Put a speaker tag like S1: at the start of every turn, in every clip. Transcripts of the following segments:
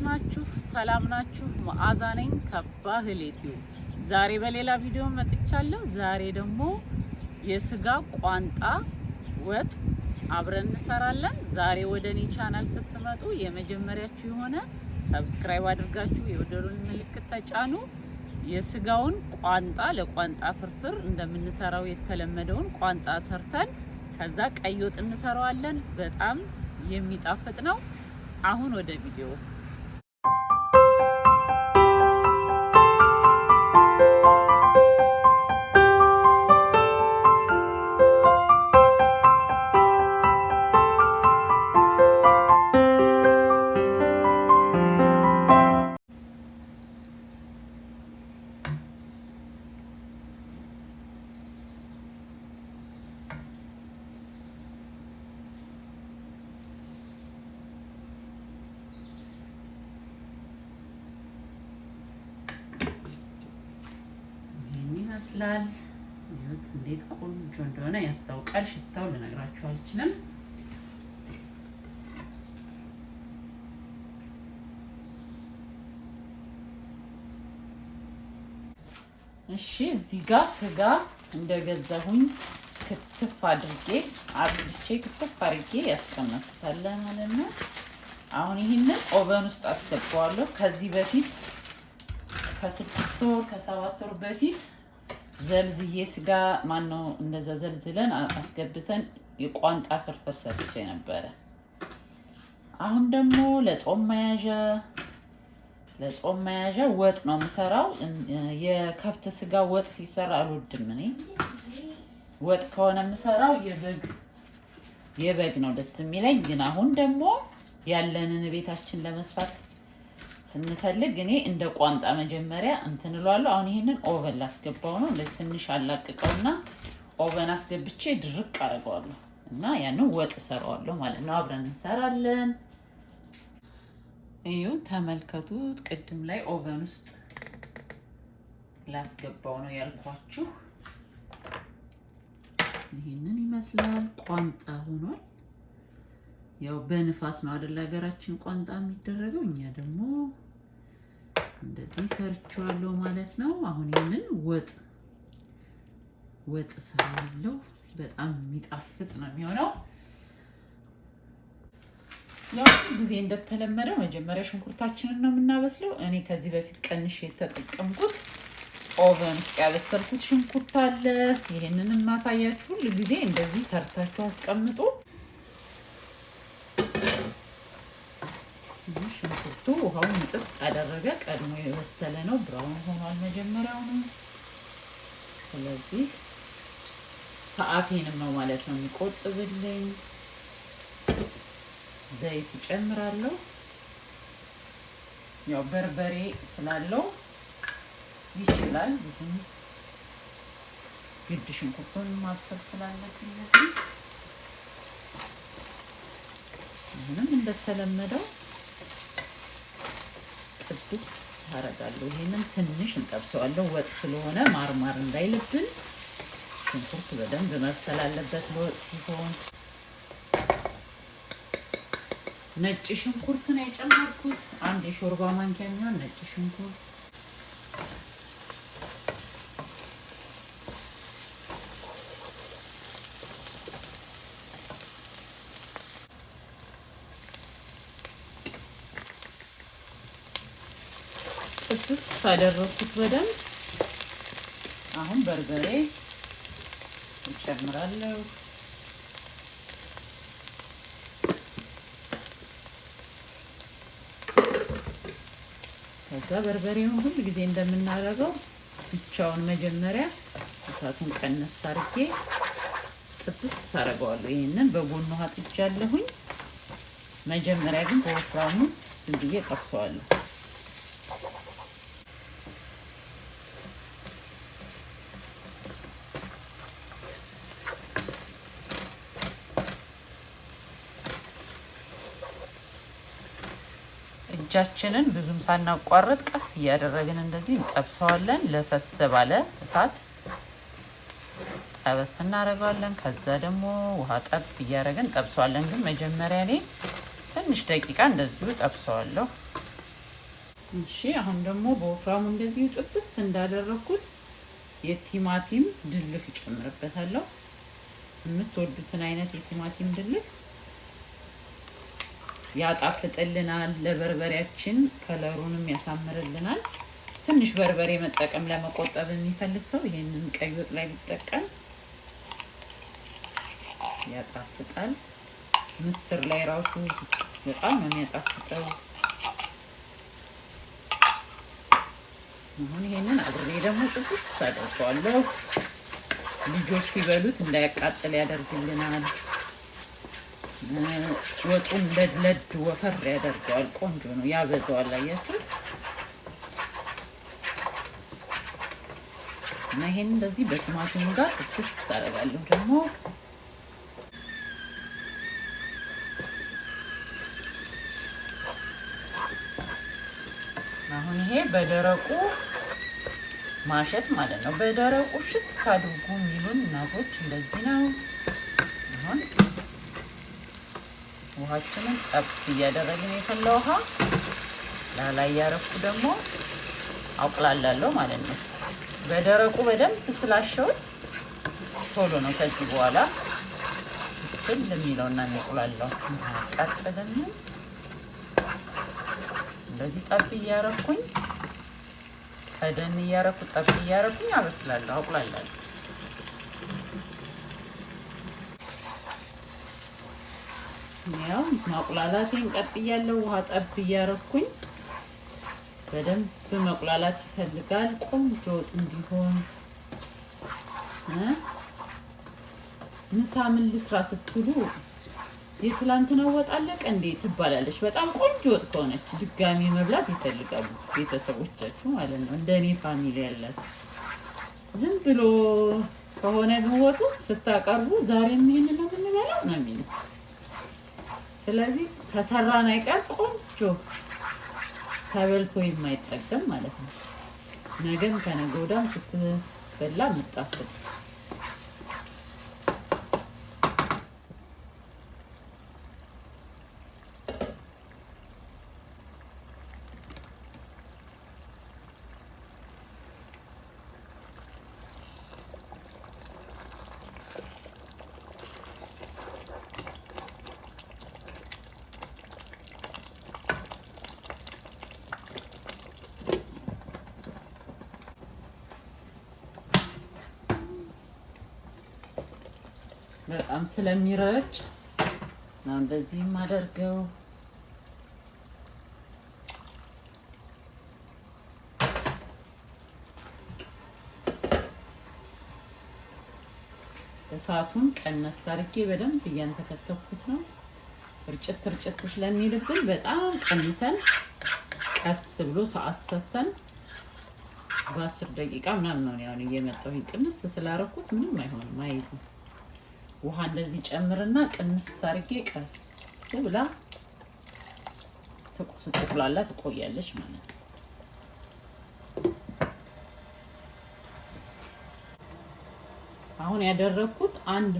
S1: ናችሁ? ሰላም ናችሁ? መዓዛ ነኝ ከBahlie ቲዩብ። ዛሬ በሌላ ቪዲዮ መጥቻለሁ። ዛሬ ደግሞ የስጋ ቋንጣ ወጥ አብረን እንሰራለን። ዛሬ ወደኔ ቻናል ስትመጡ የመጀመሪያችሁ የሆነ ሰብስክራይብ አድርጋችሁ የደወሉን ምልክት ተጫኑ። የስጋውን ቋንጣ ለቋንጣ ፍርፍር እንደምንሰራው የተለመደውን ቋንጣ ሰርተን ከዛ ቀይ ወጥ እንሰራዋለን። በጣም የሚጣፍጥ ነው። አሁን ወደ ቪዲዮ ይመስላል። ይሁት እንዴት ቆንጆ እንደሆነ ያስታውቃል። ሽታው ልነግራችሁ አልችልም። እሺ እዚህ ጋር ስጋ እንደገዛሁኝ ክትፍ አድርጌ አጥልቼ ክትፍ አድርጌ ያስቀመጥኩታል ማለት ነው። አሁን ይሄንን ኦቨን ውስጥ አስገባዋለሁ። ከዚህ በፊት ከ6 ወር ከ7 ወር በፊት ዘልዝዬ ስጋ ማነው እንደዛ ዘልዝለን አስገብተን የቋንጣ ፍርፍር ሰርቼ ነበር። አሁን ደግሞ ለጾም መያዣ ወጥ ነው የምሰራው። የከብት ስጋ ወጥ ሲሰራ አልወድም እኔ። ወጥ ከሆነ የምሰራው የበግ ነው ደስ የሚለኝ። ግን አሁን ደግሞ ያለንን ቤታችን ለመስራት ስንፈልግ እኔ እንደ ቋንጣ መጀመሪያ እንትንሏለሁ። አሁን ይሄንን ኦቨን ላስገባው ነው። ለትንሽ አላቅቀውና ኦቨን አስገብቼ ድርቅ አደርገዋለሁ እና ያንን ወጥ ሰራዋለሁ ማለት ነው። አብረን እንሰራለን። እዩ ተመልከቱት። ቅድም ላይ ኦቨን ውስጥ ላስገባው ነው ያልኳችሁ። ይሄንን ይመስላል። ቋንጣ ሆኗል። ያው በንፋስ ነው አይደል ሀገራችን ቋንጣ የሚደረገው። እኛ ደግሞ እንደዚህ ሰርቻለሁ ማለት ነው። አሁን ይሄንን ወጥ ሰራለሁ። በጣም የሚጣፍጥ ነው የሚሆነው። ያው ጊዜ እንደተለመደው መጀመሪያ ሽንኩርታችንን ነው የምናበስለው። እኔ ከዚህ በፊት ቀንሼ የተጠቀምኩት ኦቨን ውስጥ ያበሰልኩት ሽንኩርት አለ። ይሄንን ማሳያችሁ ሁሉ ጊዜ እንደዚህ ሰርታችሁ አስቀምጡ። ሽንኩርቱ ውሃውን ምጥጥ አደረገ። ቀድሞ የበሰለ ነው። ብራውን ሆኗል መጀመሪያው ነው። ስለዚህ ሰዓቴንም ነው ማለት ነው የሚቆጥብልኝ። ዘይት ጨምራለሁ። ያው በርበሬ ስላለው ይችላል ብዙም ግድ ሽንኩርቱን ማብሰል ስላለብኝ ምንም እንደተለመደው ጥብስ አደርጋለሁ። ይሄንን ትንሽ እንጠብሰዋለሁ። ወጥ ስለሆነ ማርማር እንዳይልብን ሽንኩርት በደንብ መብሰል አለበት ለወጥ ሲሆን። ነጭ ሽንኩርት ነው የጨመርኩት። አንድ የሾርባ ማንኪያ የሚሆን ነጭ ሽንኩርት። ጥብስ አደረኩት በደንብ። አሁን በርበሬ እጨምራለሁ። ከዛ በርበሬውን ሁሉ ጊዜ እንደምናደርገው ብቻውን መጀመሪያ እሳቱን ቀነስ አድርጌ ጥብስ አደርገዋለሁ። ይሄንን በጎኑ አጥጃለሁኝ። መጀመሪያ ግን በወፍራሙ ዝም ብዬ ጠብሰዋለሁ። እጃችንን ብዙም ሳናቋርጥ ቀስ እያደረግን እንደዚህ እንጠብሰዋለን። ለሰስ ባለ እሳት ጠበስ እናደርጋለን። ከዛ ደግሞ ውሃ ጠብ እያደረግን እንጠብሰዋለን። ግን መጀመሪያ ላይ ትንሽ ደቂቃ እንደዚሁ ጠብሰዋለሁ። እሺ አሁን ደግሞ በወፍራሙ እንደዚህ ጥብስ እንዳደረኩት የቲማቲም ድልህ ጨምርበታለሁ። የምትወዱትን አይነት የቲማቲም ድልህ ያጣፍጥልናል፣ ለበርበሬያችን ከለሩንም ያሳምርልናል። ትንሽ በርበሬ መጠቀም ለመቆጠብ የሚፈልግ ሰው ይሄንን ቀይ ወጥ ላይ ቢጠቀም ያጣፍጣል። ምስር ላይ ራሱ በጣም ነው የሚያጣፍጠው። አሁን ይሄንን አብሬ ደግሞ ጥብስ አደርገዋለሁ። ልጆች ሲበሉት እንዳያቃጥል ያደርግልናል። ወጡን ለድለድ ወፈር ያደርገዋል። ቆንጆ ነው፣ ያበዛዋል። አያችሁ? እና ይሄን እንደዚህ በቲማቲሙ ጋር ጥብስ አደርጋለሁ። ደግሞ አሁን ይሄ በደረቁ ማሸት ማለት ነው። በደረቁ ሽት አድርጉ የሚሉን እናቶች እንደዚህ ነው። አሁን ውሃችንን ጠብ እያደረግን የፈላ ውሃ ላይ ያረኩ ደግሞ አቁላላለሁ ማለት ነው። በደረቁ በደንብ ስላሸውት ቶሎ ነው ከዚህ በኋላ ስል የሚለውና የሚቁላለው አቃጥለን እንደዚህ ጠብ እያረኩኝ ከደን እያረኩ ጠብ እያረኩኝ አበስላለሁ፣ አቁላላለሁ። ያው ማቁላላቴን ቀጥያለሁ። ውሃ ጠብ እያረኩኝ በደንብ መቁላላት ይፈልጋል ቆንጆ ወጥ እንዲሆን። ምሳ ምን ልስራ ስትሉ የትላንትና ወጥ አለቀ እንዴ ትባላለች። በጣም ቆንጆ ወጥ ከሆነች ድጋሚ መብላት ይፈልጋሉ ቤተሰቦቻችሁ ማለት ነው። እንደኔ ፋሚሊ ያላት ዝም ብሎ ከሆነ ወጡ ስታቀርቡ ዛሬም ይሄን ነው የምንበላው ነው የሚሉት። ስለዚህ ከሰራን አይቀር ቆንጆ ተበልቶ የማይጠገም ማለት ነው። ነገም ከነገ ወዲያም ስትበላ የምጣፍጥ። በጣም ስለሚረጭ ነው እንደዚህ ማደርገው። እሳቱን ቀነስ አድርጌ በደንብ እያንተከተኩት ነው። እርጭት ስለሚልብን በጣም ቀንሰን ቀስ ብሎ ሰዓት ሰጥተን በ10 ደቂቃ ምናምን ነው ያው እየመጣሁኝ ቅንስ ስላረኩት ምንም አይሆንም፣ አይዝም። ውሃ እንደዚህ ጨምርና ቅንስ አድርጌ ቀስ ብላ ስትቁላላ ትቆያለች ማለት ነው። አሁን ያደረኩት አንድ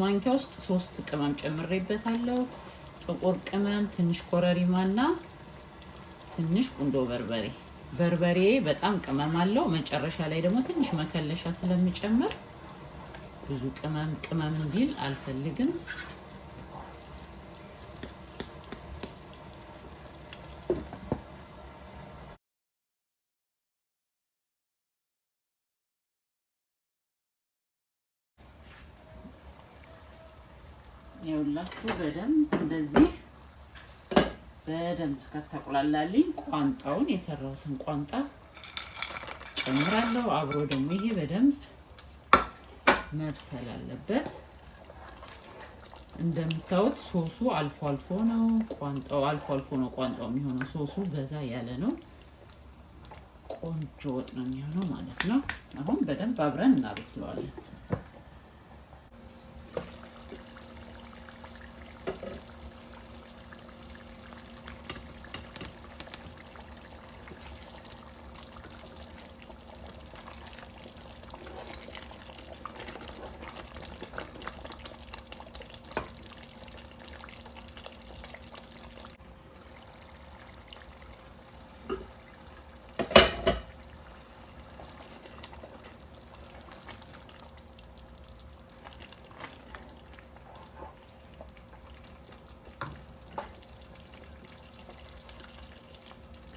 S1: ማንኪያ ውስጥ 3 ቅመም ጨምሬበታለሁ። ጥቁር ቅመም፣ ትንሽ ኮረሪማና ትንሽ ቁንዶ በርበሬ በጣም ቅመም አለው። መጨረሻ ላይ ደግሞ ትንሽ መከለሻ ስለሚጨምር ብዙ ቅመም እንዲል አልፈልግም። ይኸውላችሁ በደንብ እንደዚህ በደንብ ከተቆላላልኝ ቋንጣውን የሰራሁትን ቋንጣ ጨምራለሁ። አብሮ ደግሞ ይሄ በደንብ መብሰል አለበት። እንደምታዩት ሶሱ አልፎ አልፎ ነው፣ ቋንጣው የሚሆነው። ሶሱ በዛ ያለ ነው። ቆንጆ ወጥ ነው የሚሆነው ማለት ነው። አሁን በደንብ አብረን እናበስለዋለን።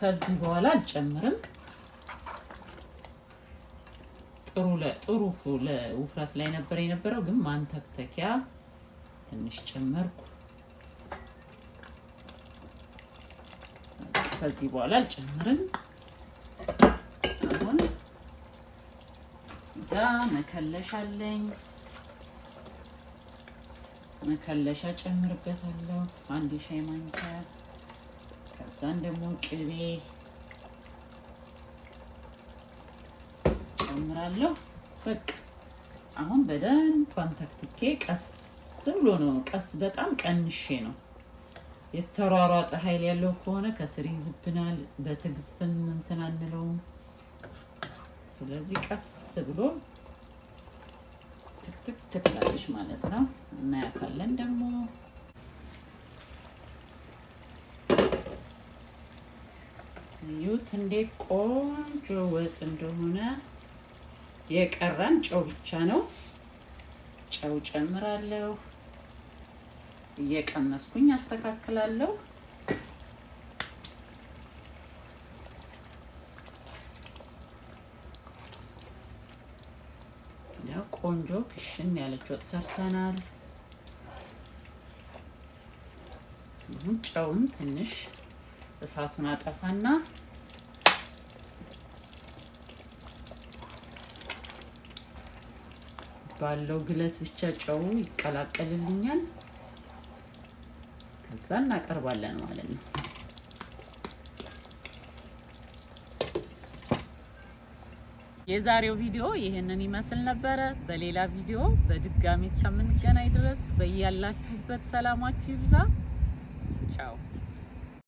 S1: ከዚህ በኋላ አልጨምርም። ጥሩ ለውፍረት ላይ ነበር የነበረው ግን ማንተክተኪያ ትንሽ ጨመርኩ። ከዚህ በኋላ አልጨምርም። አሁን መከለሻ አለኝ። መከለሻ ጨምርበታለሁ 1 ሻይ ማንኪያ። ከዛን ደግሞ ቅቤ ጨምራለሁ። በቃ አሁን በደንብ አንተክትኬ ቀስ ብሎ ነው በጣም ቀንሼ ነው። የተሯሯጠ ኃይል ያለው ከሆነ ከስር ይዝብናል። በትዕግስትም እንትን አንለውም። ስለዚህ ቀስ ብሎ ትክትክ ትላለች ማለት ነው። እናያታለን ደግሞ እዩት እንዴት ቆንጆ ወጥ እንደሆነ። የቀረን ጨው ብቻ ነው። ጨው ጨምራለሁ። እየቀመስኩኝ አስተካክላለሁ። ያው ቆንጆ ክሽን ያለች ወጥ ሰርተናል። ጨውም ትንሽ እሳቱን አጠፋና ባለው ግለት ብቻ ጨው ይቀላቀልልኛል። ከዛ እናቀርባለን ማለት ነው። የዛሬው ቪዲዮ ይሄንን ይመስል ነበር። በሌላ ቪዲዮ በድጋሚ እስከምንገናኝ ድረስ በያላችሁበት ሰላማችሁ ይብዛ። ቻው።